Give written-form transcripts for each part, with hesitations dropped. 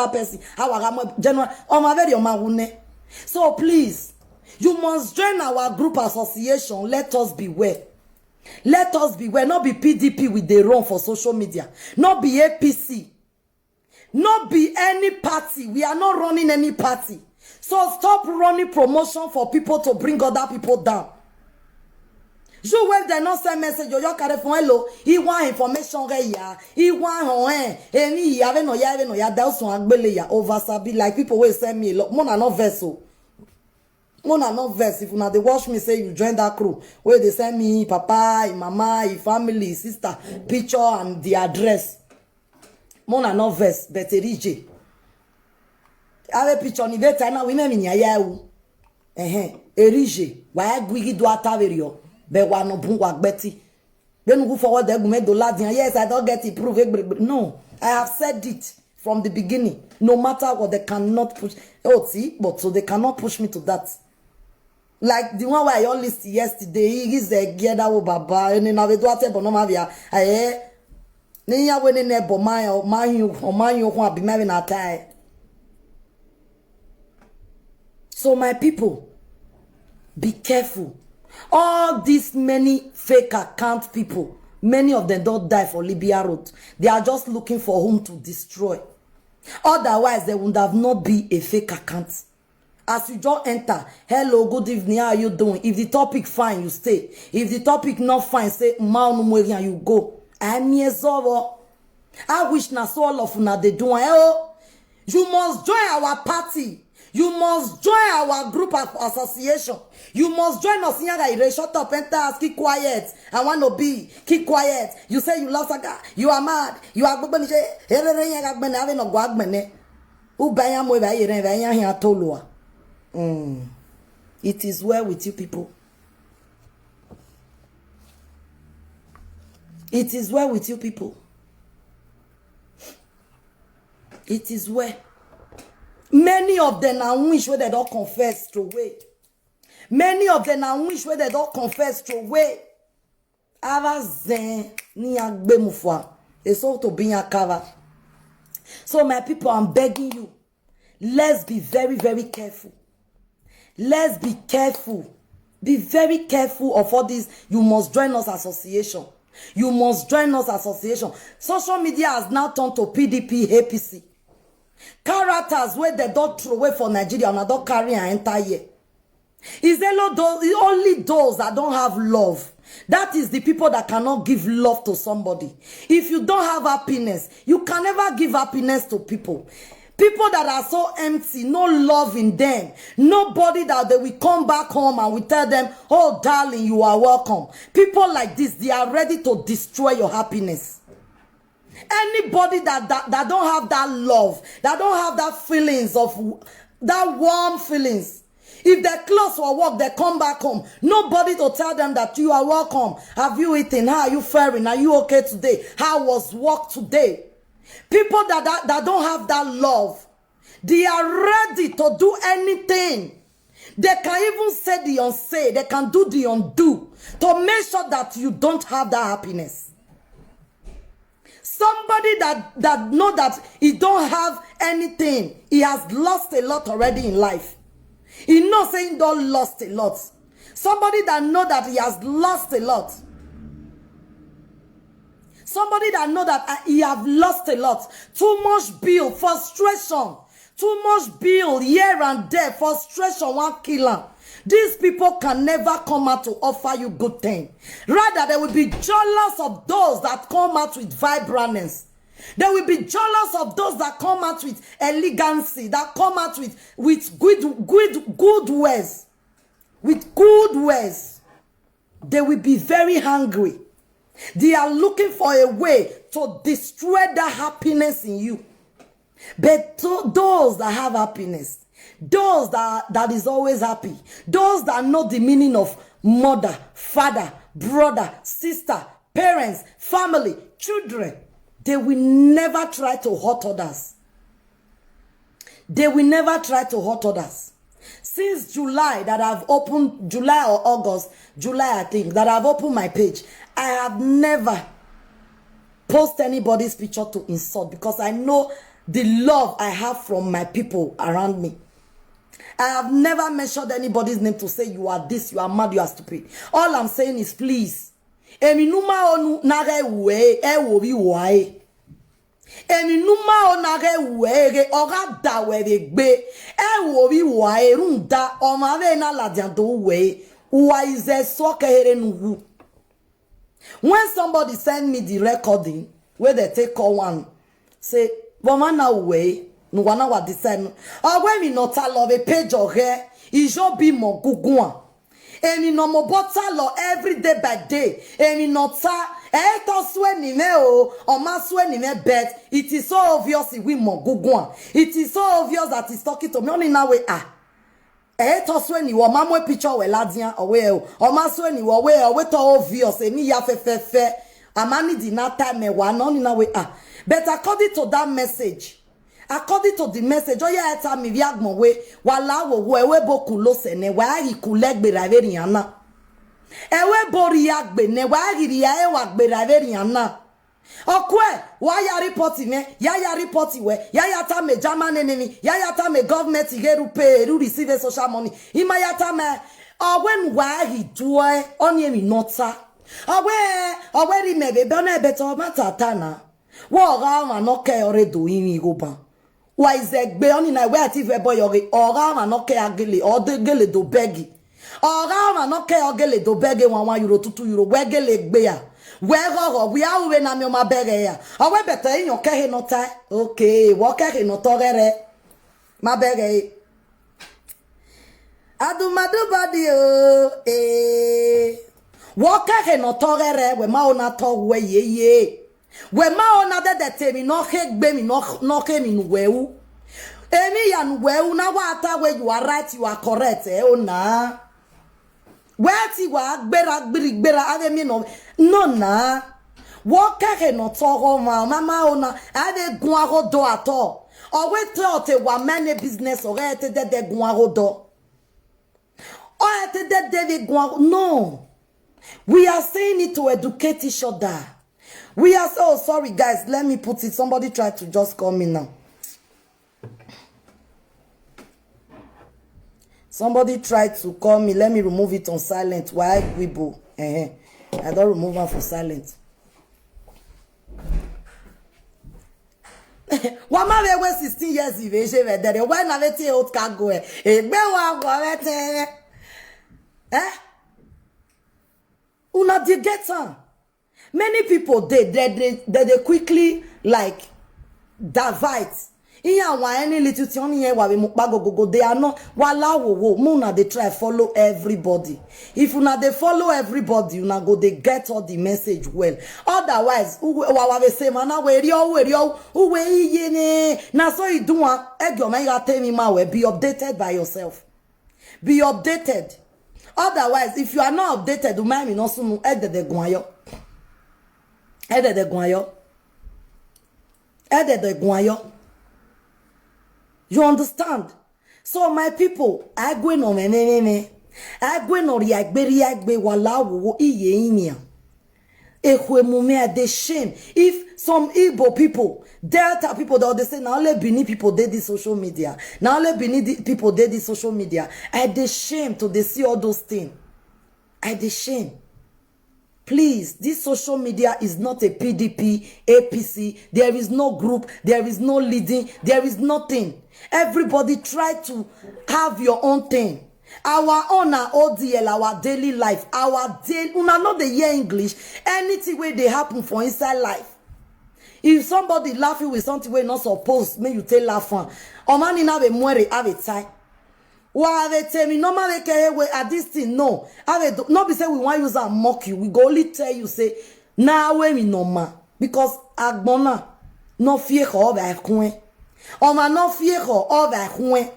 particular person. General, so please, you must join our group association. Let us beware. Let us beware. Not be PDP with the run for social media. Not be APC. Not be any party. We are not running any party. So stop running promotion for people to bring other people down. You when they not send message, you carry phone hello. He want information ya. He want any ya no ya. That's one agbele ya over sabi like people will send me. Look, Mona no vessel. Mona no verse. If una they watch me say you join that crew, where they send me papa, mama, family, sister, picture and the address. Mona no verse, but erije. Ave picture ni beta na we me nya ya wu. Erije. Wa gwigi do ataverio. Be wa no bun wa gbeti. Be no go forward the gume do ladian. Yes, I don't get it proof. No, I have said it from the beginning. No matter what, they cannot push. Oh, see, but so they cannot push me to that. Like the one where I all list yesterday, he is a geda wo baba. And na we do ate bono ma bia. Ni ya we ne bo man o man you ho abi me na tai. So my people, be careful. All these many fake account people, many of them don't die for Libya Road. They are just looking for whom to destroy. Otherwise, there would have not be a fake account. As you just enter, hello, good evening, how are you doing? If the topic fine, you stay. If the topic not fine, say, and you go. I wish na so all of una they do. You must join our party. You must join our group association. You must join us here. Shut up, enter, keep quiet. I want to be. Keep quiet. You say you love Saga. You are mad. You are good. It is well with you people. It is well with you people. It is well. Many of them are wish where they don't confess to way. Many of them are wish where they don't confess to way. It's all to be a cover. So my people, I'm begging you. Let's be very, very careful. Let's be careful. Be very careful of all this. You must join us association. You must join us association. Social media has now turned to PDP, APC. Characters where they don't throw away for Nigeria and don't carry an entire year. Is there only those that don't have love? That is the people that cannot give love to somebody. If you don't have happiness, you can never give happiness to people. People that are so empty, no love in them. Nobody that they will come back home and we tell them, oh darling, you are welcome. People like this, they are ready to destroy your happiness. Anybody that don't have that love, that don't have that feelings of, that warm feelings. If they're close for work, they come back home. Nobody to tell them that you are welcome. Have you eaten? How are you faring? Are you okay today? How was work today? People that don't have that love, they are ready to do anything. They can even say the unsay. They can do the undo to make sure that you don't have that happiness. Somebody that know that he don't have anything, he has lost a lot already in life. He knows saying don't lost a lot. Somebody that know that he has lost a lot. Somebody that know that he have lost a lot. Too much bill, frustration. Too much bill here and there, frustration, one killer. These people can never come out to offer you good thing. Rather, they will be jealous of those that come out with vibrantness. They will be jealous of those that come out with elegancy, that come out with good ways. With good ways. They will be very hungry. They are looking for a way to destroy the happiness in you. But those that have happiness, those that is always happy, those that know the meaning of mother, father, brother, sister, parents, family, children, they will never try to hurt others. They will never try to hurt others. Since July that I've opened, July or August, July I think, that I've opened my page, I have never posted anybody's picture to insult because I know the love I have from my people around me. I have never mentioned anybody's name to say you are this, you are mad, you are stupid. All I'm saying is please. Emi numa onu nare we e wo bi wae. Emi numa onare we ora da we gbe e wo bi wae runda o ma ve na ladian do we. Why is there so kehere nuwu? When somebody send me the recording where they take call one say woman na we no wana wa decide or when me not love a page or here ijo bi mo gugun emi no mo botalo every day by day emi not e to swe ni me o ma swe ni me bet it is so obvious we mo gugun it is so obvious that he's talking to me only now we e to swe ni wo ma mo picture we ladian owe o ma swe ni wo we to obvious emi ya fe amani di na time me wa no ni na we but according to that message according to the message, oh yeah, tell me we agmo we wala wo ewe boku lo se ne wa ri kulegbe raveri yana. Ewe bori agbe ne wa ri ya e wa gbe raveri yana. Okwe wa ya report me, ya report we, ya ta me German enemy, ya ta me government igeru pay, ru receive social money. Ima ya ta me owen wa ri duwe onye mi nota. Owe ri me be na beto mata na. Wo ga ma no ke ore do yin go ban. Why is that be only na where ti fe boy ore ora ma no ke agele o de gele do begi ora ma no ke ogele do begi 1 euro 2 euro we gele gbe ya we go we a we na me ma bere ya o we better yan ke he no tai okay wo ke he no torere ma bere adumadu body wo ke he no torere we ma ona to we ye we ma ona de temi no gbe mi no ke mi nuwewu emi ya nuwewu na wa ata we you are right you are correct ona we ti wa gbera ave mi no na wo ke no to mama ona ave gun agodo ato o we te wa many business o re te de gun agodo o te de gun no we are saying it to educate each other. We are so sorry, guys. Let me put it. Somebody tried to just call me now. Somebody tried to call me. Let me remove it on silent. Why Gwibo? I don't remove her for silent. Wama we 16 years iveje ve dere. Why na vete out cargo e? Egbe wa go vete. Una dey get her. Many people they quickly like divide. In wa any little thing here wa we go they are not wala wo muna they try follow everybody. If una they follow everybody, una go they get all the message well. Otherwise, wa we say man we rio we yene na so you do one egyo man you tell me ma we be updated by yourself. Be updated. Otherwise, if you are not updated, do mind me no sunu ede de gwayo. Ede de guayo. You understand? So my people, I go no me. I go no riagbe wala wo iye inia. Ehwe mume de shame. If some Igbo people, Delta people, they say now only Benin people did this social media. Now only Benin people did this social media. I de shame to they see all those things. I de shame. Please, this social media is not a PDP, APC. There is no group. There is no leading. There is nothing. Everybody try to have your own thing. Our own ODL, our daily life, our daily. Una know the hear English. Anything where they happen for inside life. If somebody laughing with something where not supposed, may you tell laughing. Or man in have a mwere have a time. Why they tell me normally at this thing no. Not be say we want use and mock you. We go only tell you say now we normal because agbona no fear of ekwen. Oma no fear of ekwen.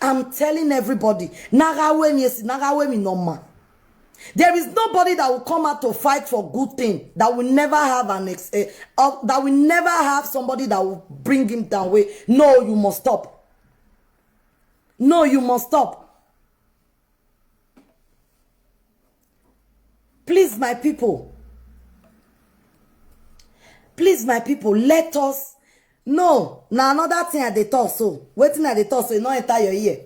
I'm telling everybody nagawe mi normal. There is nobody that will come out to fight for good thing that will never have that will never have somebody that will bring him down way. No, you must stop. No, you must stop. Please, my people. Please, my people, let us No, now another thing at the talk so. Waiting at the talk so you not enter your ear.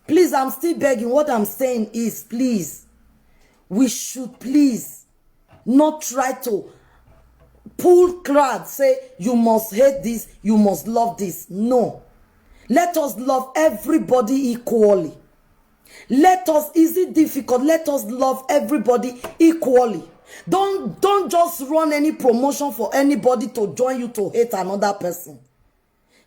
Please, I'm still begging. What I'm saying is, please, we should please not try to pull crowd, say you must hate this, you must love this. No. Let us love everybody equally. Is it difficult? Let us love everybody equally. Don't just run any promotion for anybody to join you to hate another person.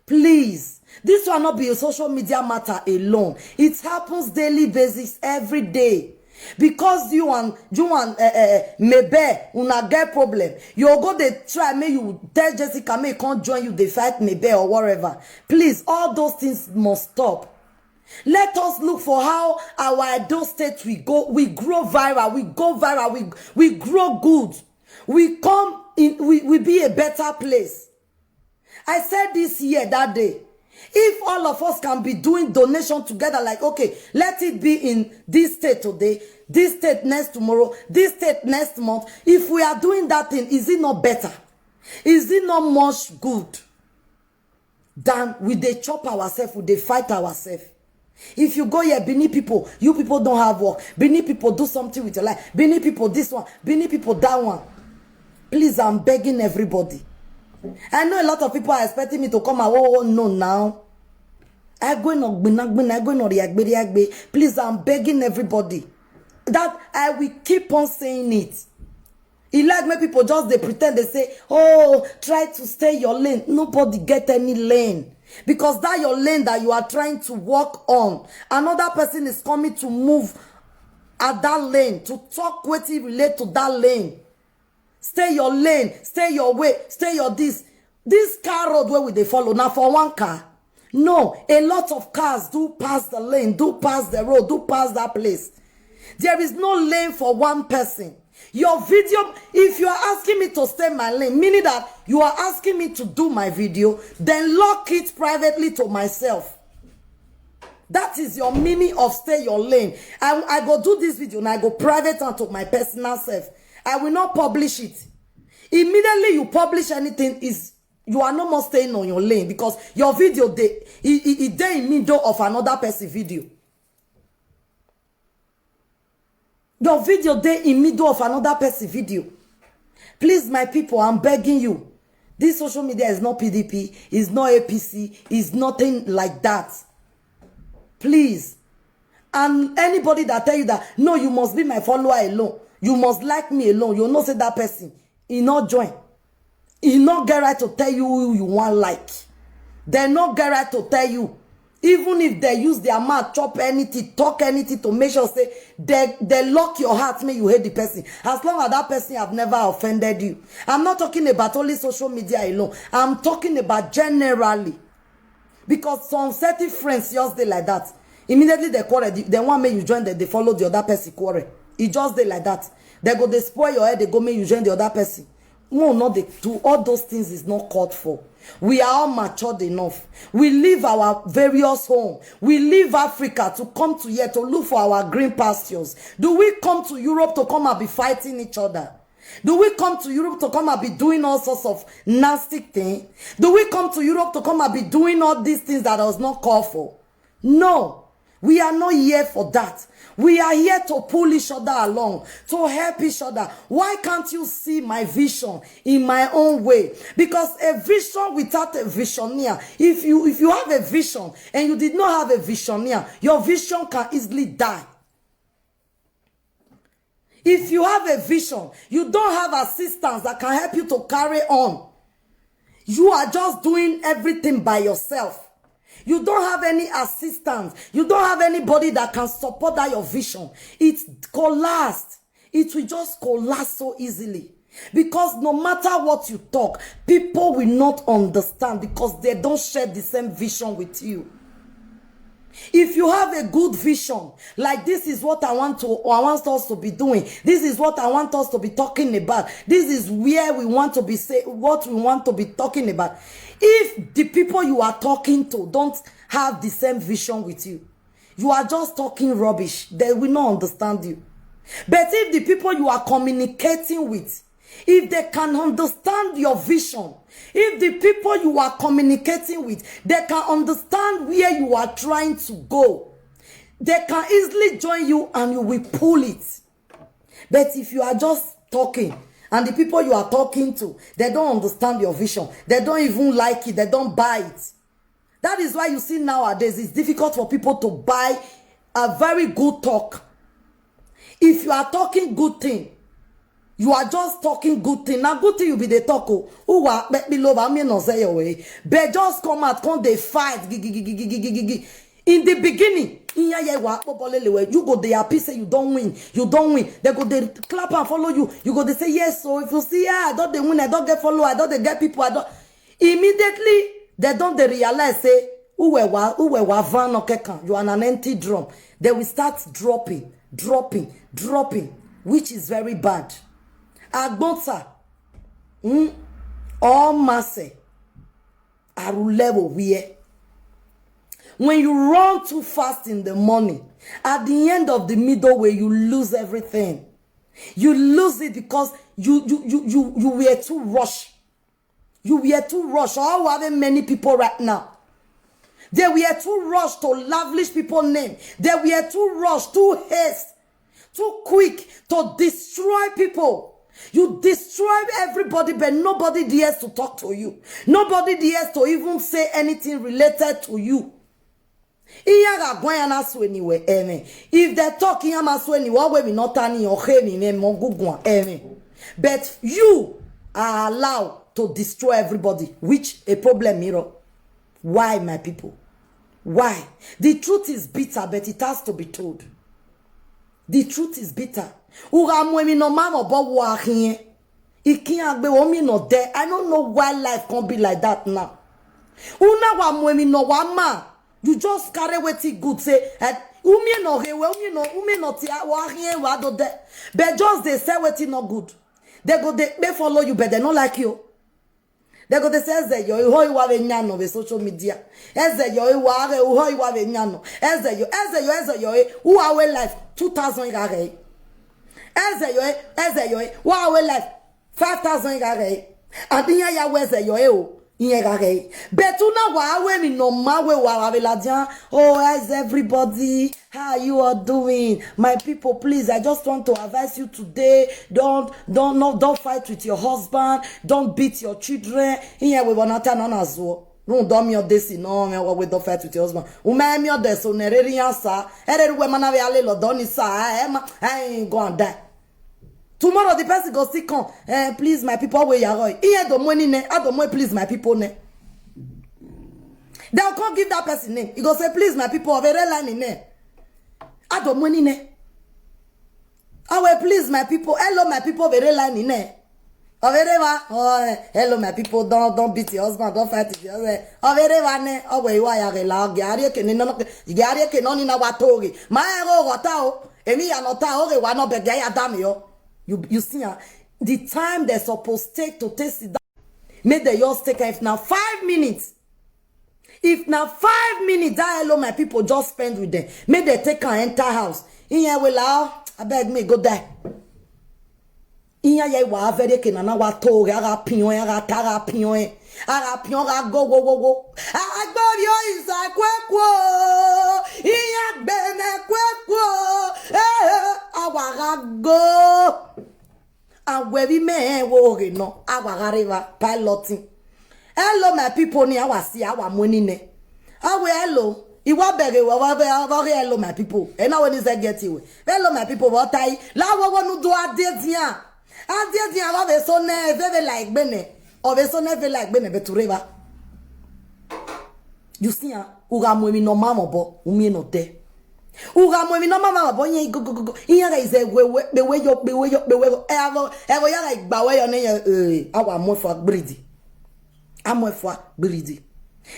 Please, this will not be a social media matter alone. It happens daily basis every day. Because you and maybe una get problem, you go they try, may you tell Jessica, may can't join you, they fight maybe or whatever. Please, all those things must stop. Let us look for how our Edo State we grow viral, we grow good, we come in, we be a better place. I said this year that day, if all of us can be doing donation together, like, okay, let it be in this state today, this state next tomorrow, this state next month. If we are doing that thing, is it not better? Is it not much good than we they chop ourselves, we they fight ourselves? If you go here, Benin people, you people don't have work. Benin people do something with your life. Benin people this one, Benin people that one. Please, I'm begging everybody. I know a lot of people are expecting me to come and no now. Please, I'm begging everybody that I will keep on saying it. It like me people just they pretend they say, oh, try to stay your lane. Nobody get any lane. Because that your lane that you are trying to walk on, another person is coming to move at that lane, to talk with you relate to that lane. Stay your lane, stay your way, stay your this. This car road where will they follow? Now for one car. No, a lot of cars do pass the lane, do pass the road, do pass that place. There is no lane for one person. Your video, if you are asking me to stay my lane, meaning that you are asking me to do my video, then lock it privately to myself. That is your meaning of stay your lane. I go do this video and I go private and to my personal self. I will not publish it. Immediately you publish anything, you are no more staying on your lane because your video they in middle of another person's video. Your video they in middle of another person's video. Please, my people, I'm begging you. This social media is not PDP, is not APC, is nothing like that. Please. And anybody that tell you that, no, you must be my follower alone. You must like me alone. You not say that person. He not join. He not get right to tell you who you want like. They not get right to tell you. Even if they use their mouth, chop anything, talk anything to make sure say they lock your heart, make you hate the person. As long as that person have never offended you. I'm not talking about only social media alone. I'm talking about generally. Because some certain friends just they like that. Immediately they quarrel. They want make you join them, they follow the other person quarrel. It just they like that. They go, they spoil your head, they go make you join the other person. No, not they do. All those things is not called for. We are all matured enough. We leave our various home. We leave Africa to come to here to look for our green pastures. Do we come to Europe to come and be fighting each other? Do we come to Europe to come and be doing all sorts of nasty things? Do we come to Europe to come and be doing all these things that was not called for? No, we are not here for that. We are here to pull each other along, to help each other. Why can't you see my vision in my own way? Because a vision without a visioneer, if you have a vision and you did not have a visioneer, your vision can easily die. If you have a vision, you don't have assistants that can help you to carry on. You are just doing everything by yourself. You don't have any assistance. You don't have anybody that can support that your vision. It collapsed. It will just collapse so easily. Because no matter what you talk, people will not understand because they don't share the same vision with you. If you have a good vision, like this is what I want us to be doing. This is what I want us to be talking about. This is where we want to be what we want to be talking about. If the people you are talking to don't have the same vision with you, you are just talking rubbish. They will not understand you. But if the people you are communicating with, if they can understand your vision, if the people you are communicating with, they can understand where you are trying to go, they can easily join you and you will pull it. But if you are just talking and the people you are talking to, they don't understand your vision, they don't even like it, they don't buy it. That is why you see nowadays it's difficult for people to buy a very good talk. If you are talking good thing, you are just talking good thing. Now good thing you be the talk. Who are below I mean no say your way. But just come out, come they fight. In the beginning, you go they happy say you don't win. You don't win. They go they clap and follow you. You go they say yes. So if you see I don't they win, I don't get follow, I don't they get people, I don't immediately they don't they realize say you are an empty drum. They will start dropping, which is very bad. Agbonsa, all masse, arulevo we. When you run too fast in the morning, at the end of the middle way, you lose everything. You lose it because you were too rushed. You were too rushed. All having many people right now. They were too rushed to lavish people's name. They were too rushed, too haste, too quick to destroy people. You destroy everybody, but nobody dares to talk to you. Nobody dares to even say anything related to you. If they're talking, but you are allowed to destroy everybody, which a problem, mirror. Why, my people? Why? The truth is bitter, but it has to be told. The truth is bitter. I don't know why life can't be like that now. You just carry what it good say. But just they say what it not good. They follow you, but they not like you. They go they say yo who you have nyano be social media. Eze yo who you have nyano. Eze yo who our life 2000 gare. Eze yo who our life 5000 gare. Adinya ya weze yo but now why we no mawe wa oh how's everybody, how you are doing, my people? Please, I just want to advise you today, don't fight with your husband, don't beat your children. Here we wanna turn on as well. No don't me desi no me we don't fight with your husband. Uma me deso ne reri ansa ere we mana we ale lo doni sa I ain't go and die. Tomorrow the person go still come. Please, my people, where you are. Here the money ne. I don't want please my people ne. They'll come give that person name. He go say please my people. Over line ne. I don't money ne. I will please my people. Hello my people. Over line ne. Oh, hello my people. Don't beat your husband. Don't fight with your husband. Over ne. Oh where you are la. Gari ke ne no. Gari ke no ni na watori. Ma ero watao. Emi ya nota ore wa no be gari adam yo. You see, the time they're supposed to take it down, make the yours take if now 5 minutes. If now 5 minutes, that hello my people just spend with them. Make they take an entire house. In here will I beg me go there. In here wa very kenana wa to ara pion ara tara pion ara pion ra go. Agbo yo isa kwekwo. Iya bene kwekwo. Awara go. And where we may worry no, our river piloting. Hello, my people, ni our see our money ne. Awe hello. Iwa bege wa hello, my people. And now when is that get you? Hello, my people, what I la wa no do adedia. Adedia wa be so ne very like bene. Or be so never like bene be to river. You see, uga mo mi no mama bo, umi no te. Uga mo mi no mama bo yen go. Iya is a we yo ever ya like ba we yo ne awa mo for greedy. Amo for greedy.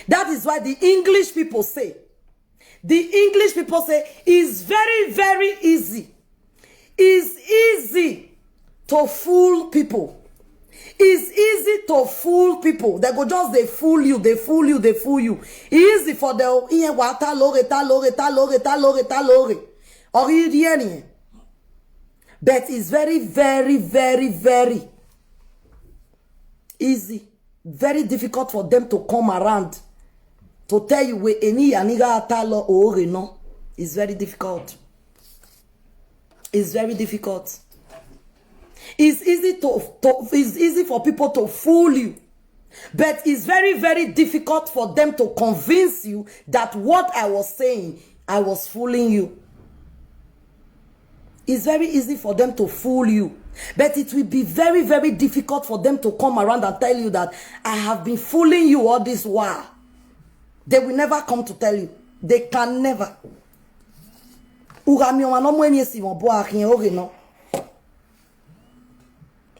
That is why the English people say it's very, very easy. It's easy to fool people. It's easy to fool people. They go just they fool you. Easy for the or but it's very, very, very, very Easy. Very difficult for them to come around to tell you where any aniga atalo or no. It's very difficult. It's very difficult. It's easy for people to fool you. But it's very, very difficult for them to convince you that what I was saying, I was fooling you. It's very easy for them to fool you. But it will be very, very difficult for them to come around and tell you that I have been fooling you all this while. They will never come to tell you. They can never.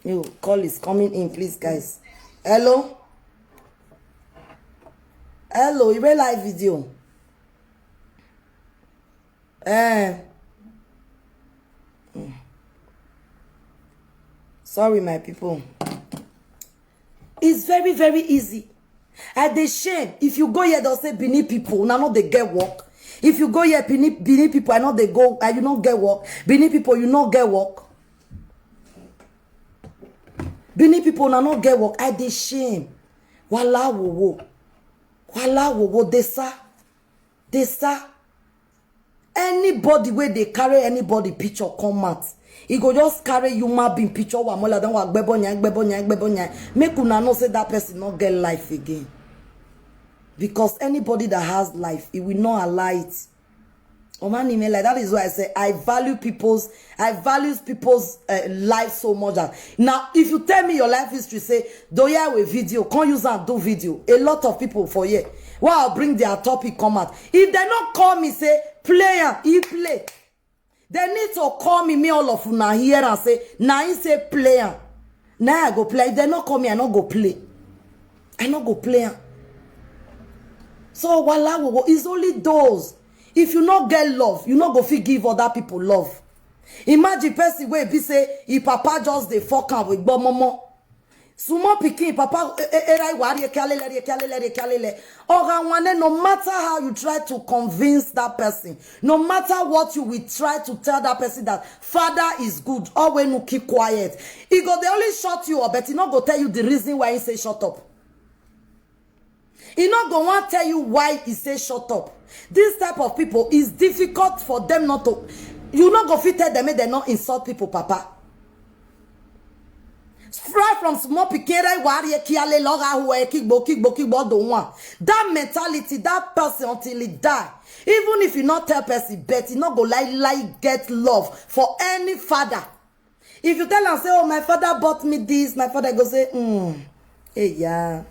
Your call is coming in, please, guys. Hello? Hello, you real live video. Sorry, my people. It's very, very easy. At the shame, if you go here, they'll say Benin people, now not they get work. If you go here, Benin people, I know they go, you not get work. Benin people, you not get work. Benin people, now not get work. At the shame. Wala wo. Wala wo. Desa. Anybody where they carry anybody picture come out. He go just carry human being picture wa mola dan wa gbebonya. Make una know say that person not get life again. Because anybody that has life, he will not allow it. Oh man, like that is why I say I value people's life so much. Now, if you tell me your life history, say do ya with video, can't use and do video. A lot of people for you. Well, I'll bring their topic come out. If they not call me, say player, he play. They need to call me all of una here and say, now he say player. Now I go play. If they not call me, I not go play. I not go play. So wala it's only those. If you not get love, you not go fit give other people love. Imagine person where be say, if papa just the fuck up with momo. Sumo pikin papa no matter how you try to convince that person, no matter what you will try to tell that person that father is good, or when you keep quiet, he go they only shut you up, but he not go tell you the reason why he say shut up. He not go want tell you why he say shut up. This type of people is difficult for them not to. You not go fit tell them they not insult people, papa. Right from small pikere warrior kiale loga who kickbo don't want. That mentality, that person until he die. Even if you not tell person, bet he not go like get love for any father. If you tell him say, oh my father bought me this, my father go say, hey yeah.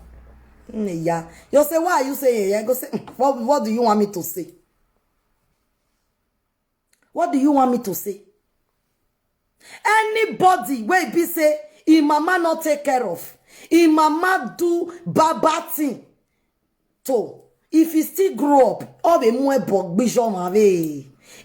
Yeah. You say, why are you saying yeah? Go say, what do you want me to say? What do you want me to say? Anybody where be say, his mama not take care of. His mama do bad thing. So, if he still grow up,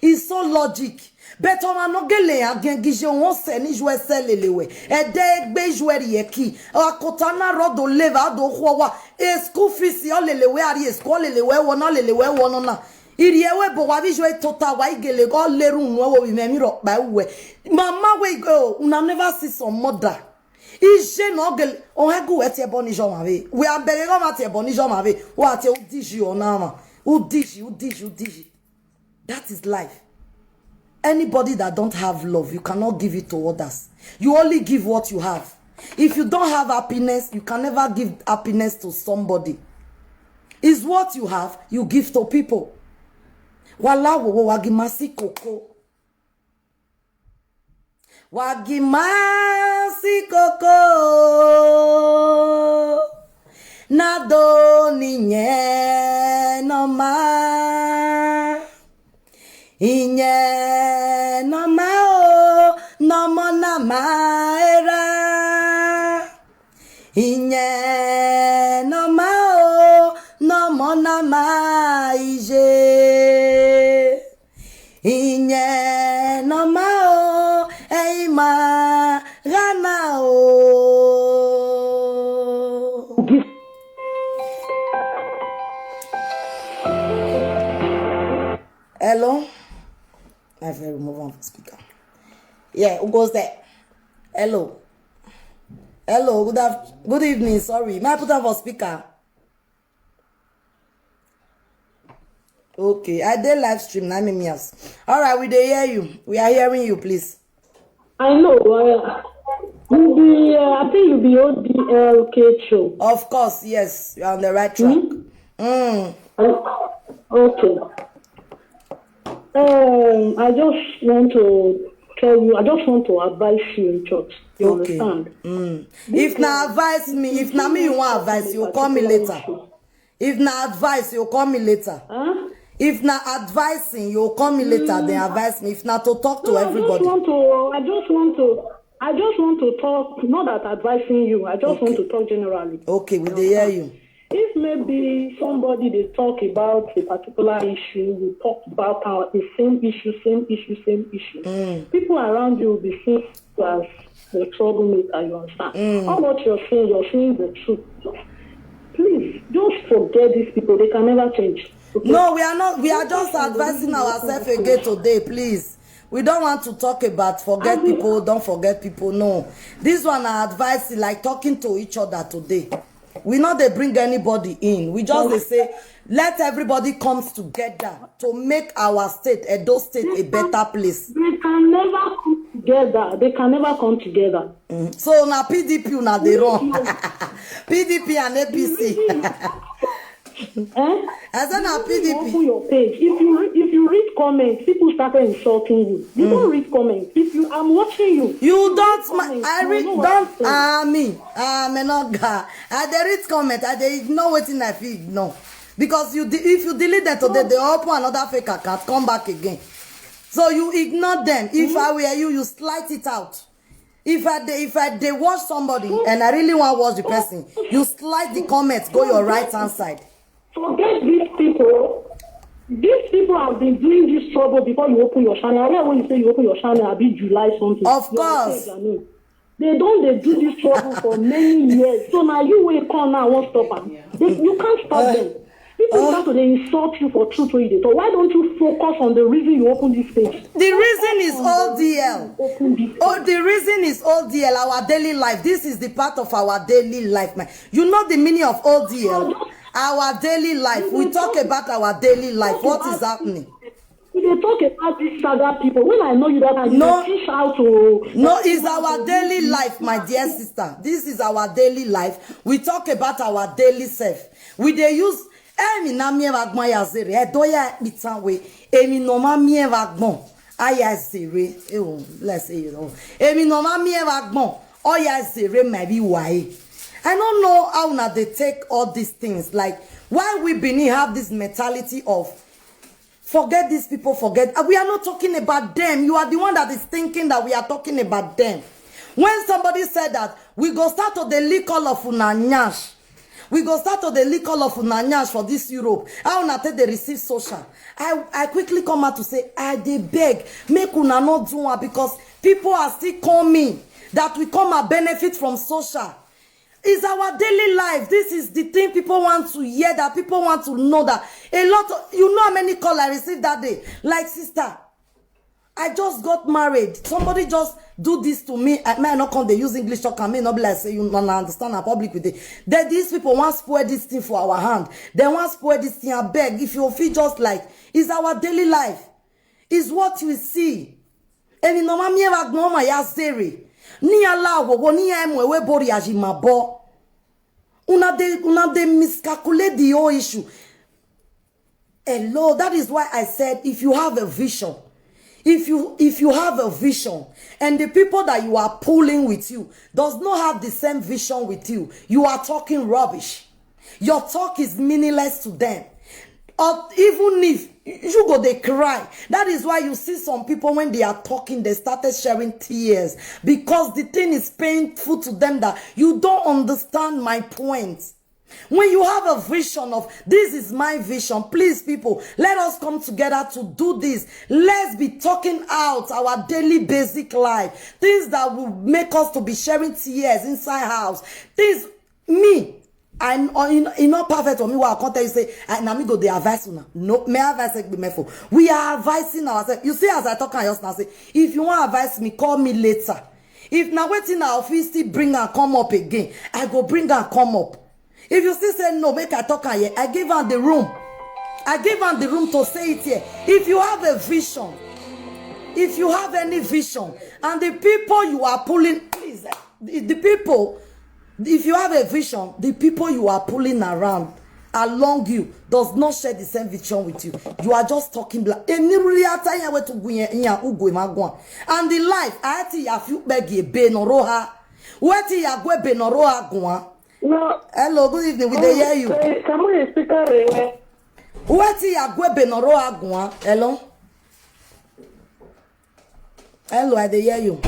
it's so logic. But on a gele again gijon won se ni jouer selelewe. E de gbe jouer yeki. Akotana rodo leva do khwa e school fees yo lelewe ari school lelewe wona lelewe wona. Iriyewe bo wa bi jouer total wa igele go leru nwo wo bi memi ro pa we. Mama we go, una never see some mother. Ije no gel on ha go ete boni jo ma we. We are bere go ma te boni jo ma we. O ate o diji ona ma. O diji. That is life. Anybody that don't have love, you cannot give it to others. You only give what you have. If you don't have happiness, you can never give happiness to somebody. It's what you have, you give to people. Wala wo wagimasi koko. Wagimasi koko. Nado ninye no ma. Inye no mao no mona maera. Inye no mao no mona maije. Inye no mao eima gana o. Hello? I have to remove one speaker. Yeah, who goes there? Hello. Hello, good evening. Sorry, may I put on for speaker? Okay, I did live stream. Now me yes. All right, we dey hear you. We are hearing you, please. I know. I think you'll be on the LK show. Of course, yes, you're on the right track. Okay. I just want to tell you. I just want to advise you in church. You understand? If na advise me, if na me you want advice, you call me later. If na advice, you call me later. Huh? If na advising, you call me later. Then advise me. If na to talk to everybody. I just want to talk. Not that advising you. I just want to talk generally. Okay, we dey hear you. If maybe somebody they talk about a particular issue, we talk about the same issue. People around you will be seen as the troublemaker. You understand? All what you're saying the truth. Please, just forget these people. They can never change. Okay? No, we are not. We are just advising ourselves again today, please. We don't want to talk about forget people, don't forget people. No. This one I advise like talking to each other today. We not they bring anybody in. We just they say, let everybody comes together to make our state, Edo State, a better place. They can never come together. They can never come together. So now PDP now they run. PDP and APC. I said now PDP. Open your page. If you read comments, people started insulting you. You don't read comments. I'm watching you. You don't. I read. Don't. Me. Me not guy. I dey read comment. I dey ignore wetin I fit ignore. Because if you delete them today, they open another fake account, come back again. So you ignore them. If I were you, you slide it out. If I watch somebody and I really want to watch the person, you slide the comments, go your right hand side. Forget these people. These people have been doing this trouble before you open your channel. I when you say you open your channel, I'll be July something. Of course. They do this trouble for many years. So now you will come now, won't stop them. You can't stop them. People start to insult you for truth. So why don't you focus on the reason you open this page? The reason is ODL. Oh, the reason is ODL, our daily life. This is the part of our daily life, man. You know the meaning of ODL? Our daily life. We talk about our daily life. What is happening? They talk about these saga people. When I know you that you teach how to. No, it's our daily life, my dear sister. This is our daily life. We talk about our daily self. We they use. Emi na mie vagbon ya zere. Doya bitanwe. Emi no ma mie vagbon. Aya zere. Let's say you know. Emi no ma mie vagbon. Oya zere maybe why. I don't know how now they take all these things. Like, why we Benin have this mentality of forget these people, forget. We are not talking about them. You are the one that is thinking that we are talking about them. When somebody said that, we go start to the lick all of Unanyash. We go start to the lick all of Unanyash for this Europe. How now take the receive social. I quickly come out to say, they beg, make una not do one because people are still coming that we come and benefit from social. It's our daily life. This is the thing people want to hear, that people want to know that a lot of, you know how many calls I received that day? Like, sister, I just got married. Somebody just do this to me. I may not come, they use English talk and me not be like, say, you don't understand our public with it. Then these people want to spoil this thing for our hand. They want to spoil this thing. I beg, if you feel just like, it's our daily life. It's what you see. And in normal me ever go my yazere. Ni ala wo ni emwe we bori ajimabo. Una de miscalculate the whole issue. Hello, that is why I said if you have a vision, if you have a vision and the people that you are pulling with you does not have the same vision with you, you are talking rubbish. Your talk is meaningless to them. Or even if you go, they cry. That is why you see some people when they are talking, they started sharing tears because the thing is painful to them that you don't understand my point. When you have a vision of this is my vision, please people, let us come together to do this. Let's be talking out our daily basic life. Things that will make us to be sharing tears inside house. Things, me. I'm not perfect for me. What I can't tell you say, now me go the advice now. No, me advice be me for. We are advising ourselves. You see, as I talk and just now say, if you want advice me, call me later. If now waiting our office still bring and come up again, I go bring and come up. If you still say no, make I talk here. I give her the room. I give her the room to say it here. If you have a vision, if you have any vision, and the people you are pulling, please, the people, if you have a vision, the people you are pulling around along you does not share the same vision with you. You are just talking black. And the life, I think you feel beggy be no roha. What you are going be no roha gwa. No. Hello, good evening. We dey hear you. Someone is speaker. What you are going be no roha gwa. Hello. Hello, I dey hear you.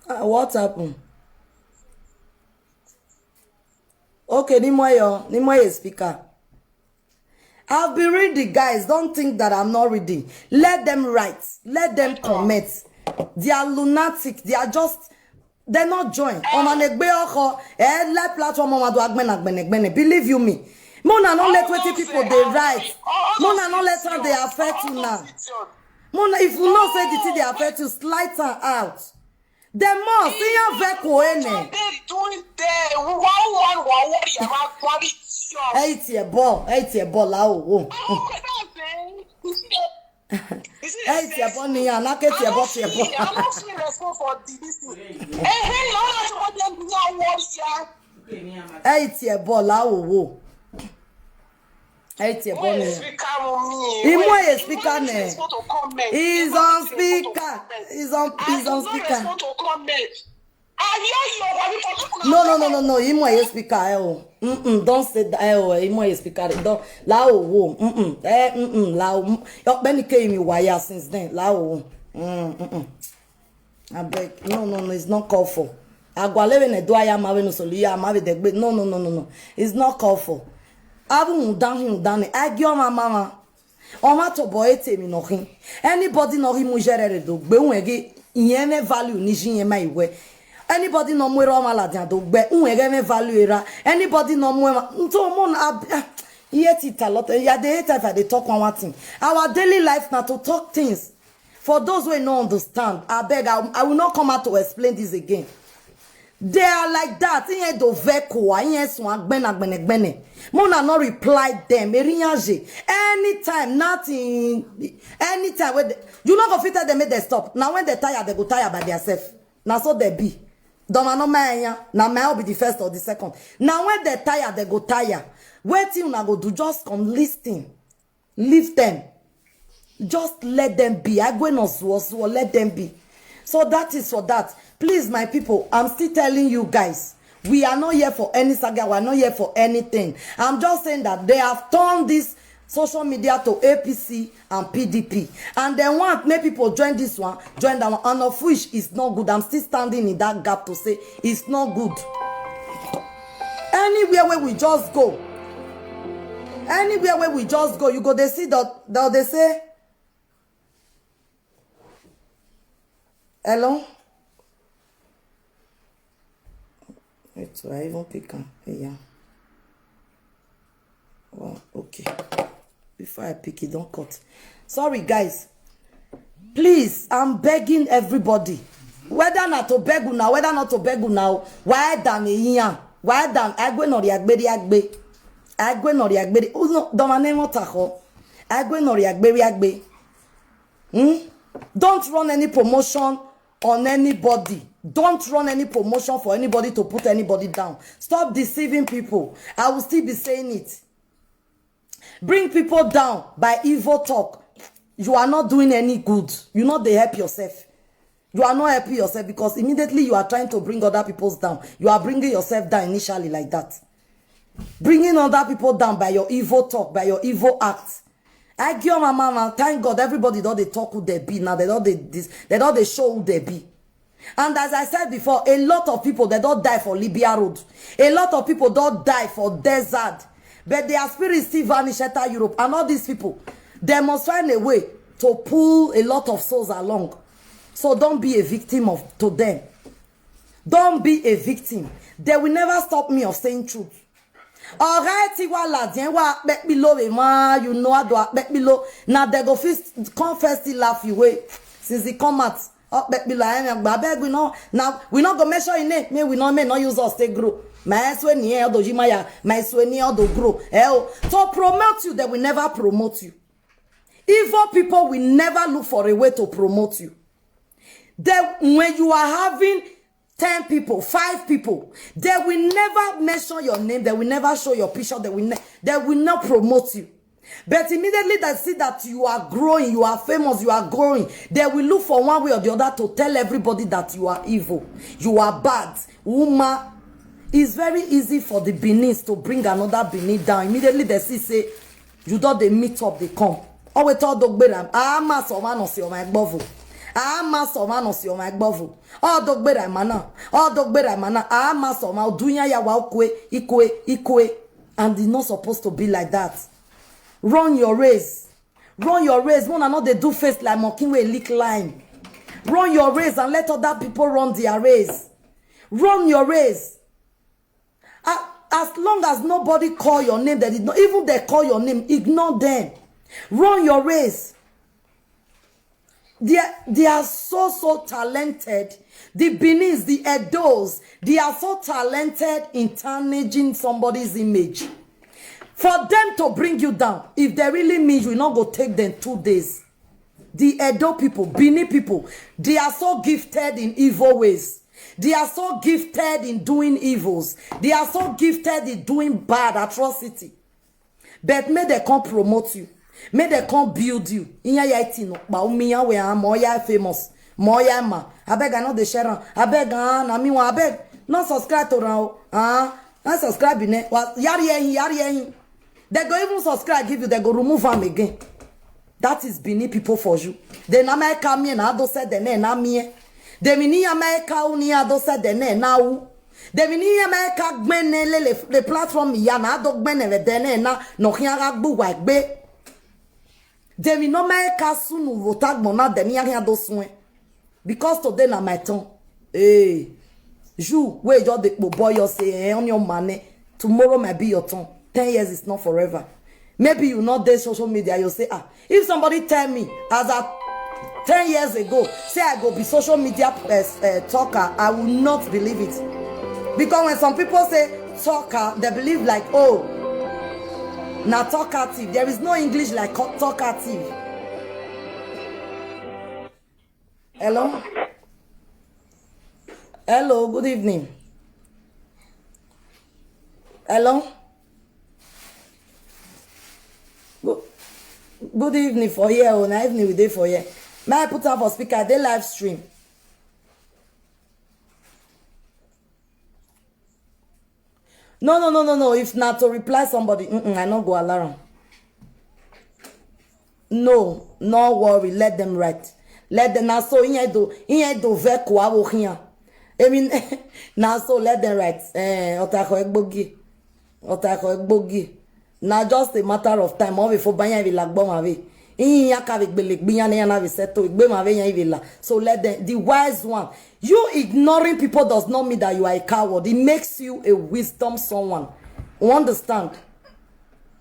What happened? Okay, Nimoyo speaker. I'll be reading, guys. Don't think that I'm not reading. Let them write. Let them comment. They are lunatic. They are just... They're not joined. Believe you me. Mona not let 20 people they write. Mona not let how they affect you now. Mona, if you not say the thing they affect you, slide her out. The more see your vehicle ene. Eight ball lao. Eight year ball ni ana ke tie ball tie ball. I'm not seeing response for this thing. Eight year ball lao. Eight year ball ni. Imoye speaker ne. He's on speaker. He's on speaker. No. Imoye speaker. Don't say that. Imoye speaker. Don't lao wo. Lao. Your Benny came in wire since then. Lao. I beg. No. It's not called for. Agwalewe ne do aya mawe no soliya mawe degbe. No. It's not called for. Abu down. I give my mama. Oma to boy temi no hin. Anybody no hi mujerere do gbe unwege iyeme value ni jinyema iwe. Anybody no mwere omala do gbe unwege me value era. Anybody no mwere nto mo na yet it a lot. Ya dey hate if they talk one thing. Our daily life now to talk things. For those who don't understand, I beg I will not come out to explain this again. They are like that. Inye do veko, inye swan gbene. Mona not reply them. Anytime, nothing. Anytime when you not go fit tell them make they stop. Now when they tire, they go tire by themselves. Now so they be. Don't know my now may be the first or the second. Now when they tire, they go tire. Wait till now go do just come listen. Leave them. Just let them be. I go no so let them be. So that is for that. Please, my people, I'm still telling you guys, we are not here for any saga. We are not here for anything. I'm just saying that they have turned this social media to APC and PDP. And they want make people join this one, join that one. And of which is not good. I'm still standing in that gap to say it's not good. Anywhere where we just go, you go, they see that they say, hello? Wait, so I even pick on yeah. Well, okay. Before I pick it, don't cut. Sorry, guys. Please, I'm begging everybody. Whether not to beg now, whether not to beg now. Why damn here? Why damn? I go no reagberi. I go no reagberi. Uno domane motaho. I go no reagberi. Don't run any promotion on anybody. Don't run any promotion for anybody to put anybody down. Stop deceiving people. I will still be saying it. Bring people down by evil talk. You are not doing any good. You know they help yourself. You are not helping yourself because immediately you are trying to bring other people's down. You are bringing yourself down initially like that. Bringing other people down by your evil talk, by your evil acts. I give my mama, thank God, everybody don't they talk who they be now. They don't they show who they be. And as I said before, a lot of people, they don't die for Libya Road. A lot of people don't die for desert. But their spirit still vanish enter Europe. And all these people, they must find a way to pull a lot of souls along. So don't be a victim to them. Don't be a victim. They will never stop me of saying truth. Alright, you know I do below. Now they go first confess the laugh you way. Since he come out, we know now we not go measure in it. May we not use us to grow. My swear do Jimaya, my swear do grow. To promote you, they will never promote you. Evil people will never look for a way to promote you. Then when you are having 10 people, 5 people, they will never mention your name, they will never show your picture, they will not promote you. But immediately they see that you are growing, you are famous, you are growing, they will look for one way or the other to tell everybody that you are evil, you are bad. Woman, it's very easy for the Benin to bring another Benin down. Immediately they see, say, you don't they meet up, they come. Oh, we thought dog better. Ma so man on my bovu. Ma so man on my bovu. Oh, dog better mana. Oh, dog better mana. Ma so man dunya ya wa ikwe. And it's not supposed to be like that. Run your race. Run your race. One another they do face like mocking with a lick line. Run your race and let other people run their race. Run your race. As long as nobody call your name, that not even they call your name, ignore them. Run your race. They are so talented. The Benis, the Edos, they are so talented in tarnishing somebody's image. For them to bring you down, if they really mean you, not go take them 2 days. The Edo people, Bini people, they are so gifted in evil ways. They are so gifted in doing evils. They are so gifted in doing bad atrocity. But may they come promote you. May they come build you. Inya ya itino. Ba umiya we am moya famous. Moya ma. Abeg I know the share. Abeg na mi wa abeg. No subscribe to now. Not subscribe ne. Yari. They go even subscribe give you. They go remove them again. That is Benin people for you. They na me come here na do said the ne na me. They mini America unia do said the ne na u. They mini America gbenele le platform ya na do gbenele de ne na no hiara gbu wa gbe. They no America sunu votag mona de mi ya do soin. Because today na my turn. Hey. You wait just the boy you say on your money. Tomorrow might be your turn. 10 years is not forever. Maybe you not there social media, you say, if somebody tell me as at 10 years ago, say I go be social media talker, I will not believe it. Because when some people say talker, they believe like, oh, now talkative. There is no English like talkative. Hello? Hello, good evening. Hello? Good evening for here, or night evening we day for here. May I put on for speaker? They live stream. No. If not to reply somebody, I not go alarm. No worry. Let them write. Let them now so in do veko awo here. I mean, now so let them write. Otako egbogi. Now just a matter of time. All before banya vil like bomb away. So let them, the wise one. You ignoring people does not mean that you are a coward. It makes you a wisdom someone. You understand?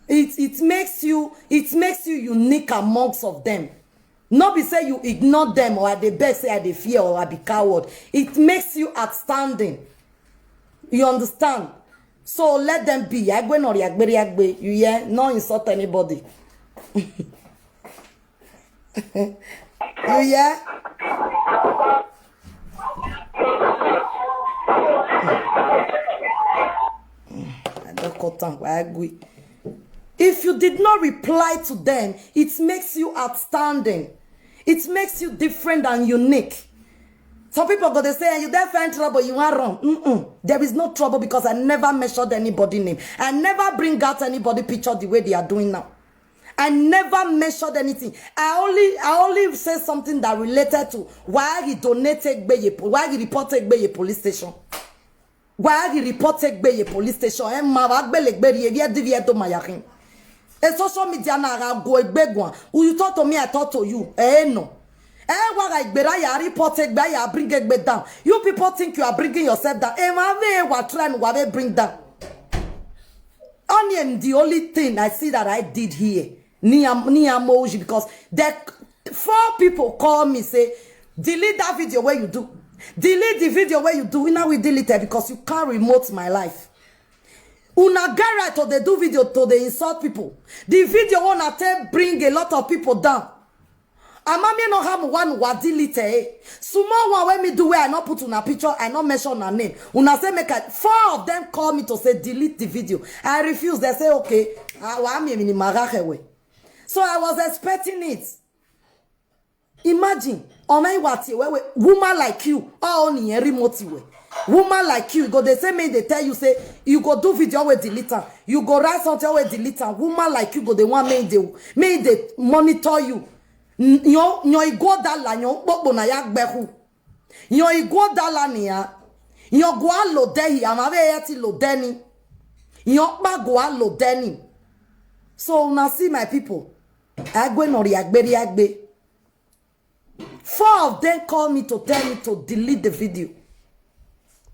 It makes you unique amongst of them. Not be say you ignore them or at the best say at the fear or at the coward. It makes you outstanding. You understand? So let them be. You yeah, not insult anybody. You yeah? If you did not reply to them, it makes you outstanding. It makes you different and unique. Some people go to say, you there find trouble, you are wrong. There is no trouble because I never measured anybody's name. I never bring out anybody picture the way they are doing now. I never measured anything. I only say something that related to why he donated why he reported a police station. Why he reported a police station. A social media na go who you talk to me, I talk to you. No. What I better ya report it by ya bring it down. You people think you are bringing yourself down. What trying to bring down. Only the only thing I see that I did here. Niamoji, because there 4 people call me say, delete that video where you do. Delete the video where you do. Now we delete it because you can't remote my life. Una get right to they do video to they insult people. The video wanna bring a lot of people down. Amami no have one wa delete it. Small one when me do where I not put on a picture, I not mention her name. Una say make 4 of them call me to say delete the video. I refuse. They say okay. So I was expecting it. Imagine, woman like you, only a remote way. Woman like you, go they say me, they tell you say you go do video with delete. You go write something with delete. Woman like you go they want me they monitor you. Nyo igo dala nyo bobo na yak behu. Nyo igo dala niya. Nyo gwa lo dehi amave yeti lo deni. Nyo ba gwa lo deni. So now see my people. Agwe no riagbe. 4 of them call me to tell me to delete the video.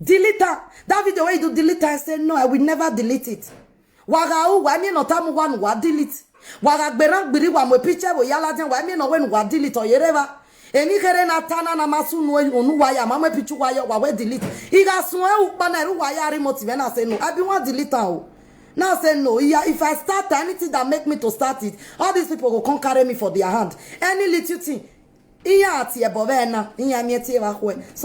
Delete that video where you do delete. I said no, I will never delete it. Waga wa mi no tamu one wa delete. Waga berang biri wa mo picture wo yala den wa mi no when wa delete o yereva. Eni kere na tana na masu no onu wa ya mama picture wa ya wa we delete. Iga sun e upa na ru wa ya remote me na say no. I be want delete am. Now say no. Yeah, if I start anything that make me to start it, all these people go come carry me for their hand. Any little thing. So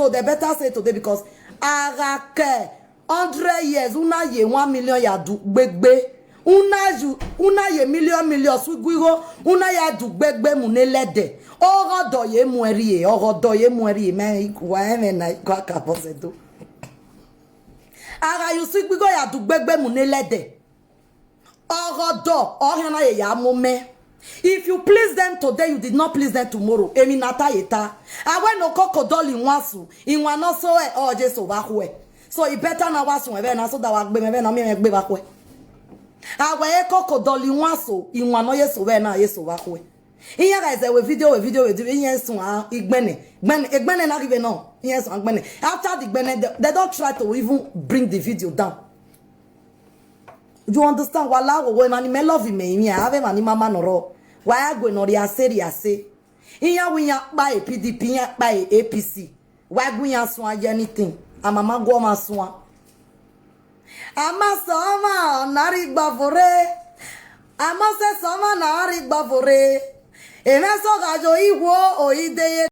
they better say today because Arake 100 years una ye 1 million ya du gbegbe una ye million suguiro una ya du gbegbe munelede orodo ye mueri me wa na kwa kaposedo ara you suguiro ya du gbegbe munelede orodo ohana ye ya mume. If you please them today, you did not please them tomorrow. Emi nata yeta. Awe no kokodol in wasu. In wano so e oje so bakwe. So it better na wasu ebe na so da wagbe mebe na mi megbe bakwe. Awe e kokodol in wasu. In wano ye so we na ye so bakwe. Inya guys we video inya so igbene. Igbene na give no. Inya so igbene. After the igbene they don't try to even bring the video down. You understand? Wala wo mani me love me ave mani mama noro. Why agwe no ria se. Iya winya ba e PDP ya ba e APC. Why gwinya so anything. Amama go ma so. Ama so nari gbavore. Ama se so nari gbavore. Eme so gajo iwo o ideye